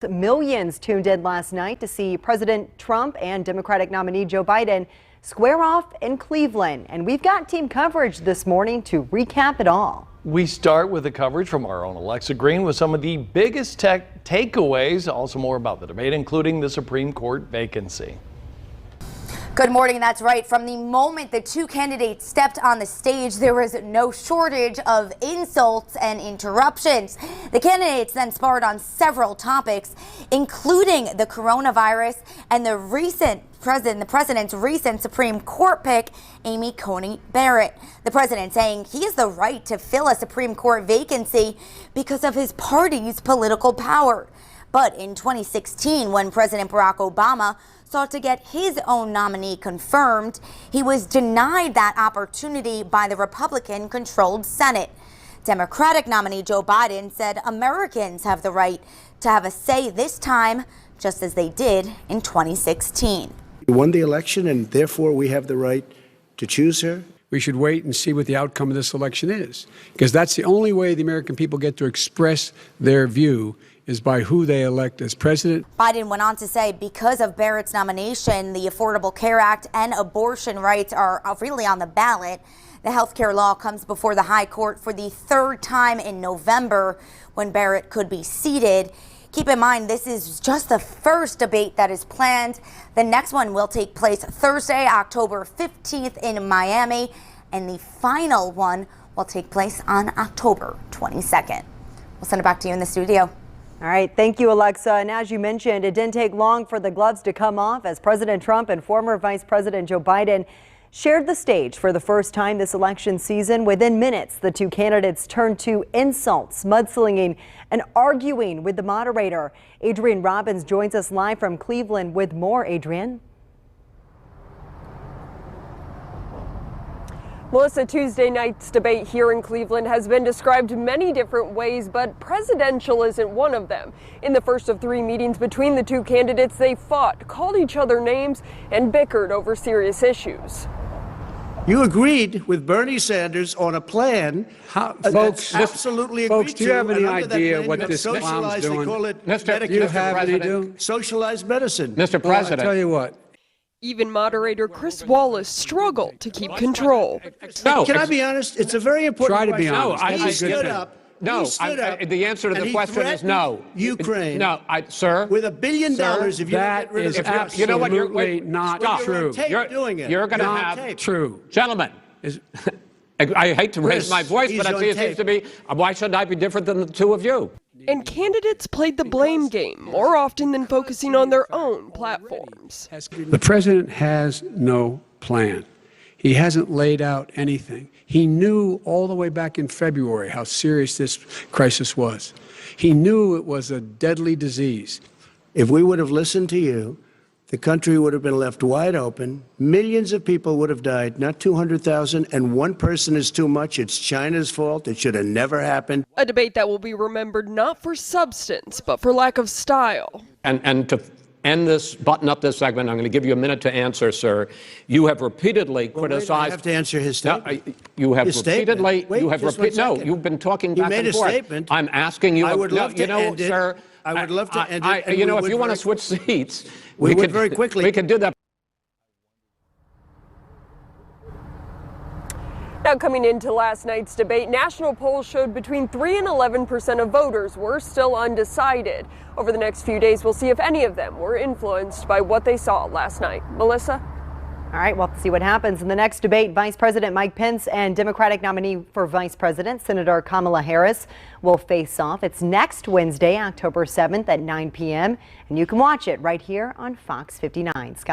Millions tuned in last night to see President Trump and Democratic nominee Joe Biden square off in Cleveland. And we've got team coverage this morning to recap it all. We start with the coverage from our own Alexa Green with some of the biggest tech takeaways, also more about the debate, including the Supreme Court vacancy. Good morning. That's right. From the moment the two candidates stepped on the stage, there was no shortage of insults and interruptions. The candidates then sparred on several topics, including the coronavirus and the president's recent Supreme Court pick, Amy Coney Barrett. The president saying he has the right to fill a Supreme Court vacancy because of his party's political power. But in 2016, when President Barack Obama sought to get his own nominee confirmed, he was denied that opportunity by the Republican-controlled Senate. Democratic nominee Joe Biden said Americans have the right to have a say this time, just as they did in 2016. We won the election, and therefore we have the right to choose her. We should wait and see what the outcome of this election is, because that's the only way the American people get to express their view is by who they elect as president. Biden went on to say because of Barrett's nomination, the Affordable Care Act and abortion rights are really on the ballot. The health care law comes before the High Court for the third time in November when Barrett could be seated. Keep in mind, this is just the first debate that is planned. The next one will take place Thursday, October 15th in Miami, and the final one will take place on October 22nd. We'll send it back to you in the studio. All right. Thank you, Alexa. And as you mentioned, it didn't take long for the gloves to come off as President Trump and former Vice President Joe Biden shared the stage for the first time this election season. Within minutes, the two candidates turned to insults, mudslinging, and arguing with the moderator. Adrienne Robbins joins us live from Cleveland with more. Adrienne. Melissa, Tuesday night's debate here in Cleveland has been described many different ways, but presidential isn't one of them. In the first of three meetings between the two candidates, they fought, called each other names, and bickered over serious issues. You agreed with Bernie Sanders on a plan. Folks, absolutely folks, agreed do you have to, any and under idea that plan, what you have this clown's socialized, doing? They call it Do you have any socialized medicine. Mr. President. I'll tell you what. Even moderator Chris Wallace struggled to keep control. No, Can I be honest? It's a very important Try to be question. honest. He stood up. No, He stood up, the answer to and the he question is no. threatened Ukraine. No, sir. With $1 billion, if you don't That get rid of is the press. absolutely You know what, you're- not Stop. You're on true. tape doing it. You're going to You're on have tape. True. Gentlemen. I hate to raise Chris, my voice, he's but I on see it tape. seems to be. Why should I be different than the two of you? And candidates played the blame game more often than focusing on their own platforms. The president has no plan. He hasn't laid out anything. He knew all the way back in February how serious this crisis was. He knew it was a deadly disease. If we would have listened to you, the country would have been left wide open. Millions of people would have died, not 200,000, and one person is too much. It's China's fault. It should have never happened. A debate that will be remembered not for substance, but for lack of style. And to end this, button up this segment, I'm going to give you a minute to answer, sir. You have repeatedly criticized. I have to answer his statement. No, you have His statement. repeatedly. Wait, you have just 1 No, second. you've been talking You back made and a forth. statement. I'm asking you. I would love to you know, end it. sir. I would love to end it, and You know, we if would you want to very- switch seats, We would could very quickly. We could do that. Now, coming into last night's debate, national polls showed between 3 and 11% of voters were still undecided. Over the next few days, we'll see if any of them were influenced by what they saw last night. Melissa? All right, we'll see what happens in the next debate. Vice President Mike Pence and Democratic nominee for Vice President, Senator Kamala Harris, will face off. It's next Wednesday, October 7th at 9 p.m. And you can watch it right here on Fox 59. Scott?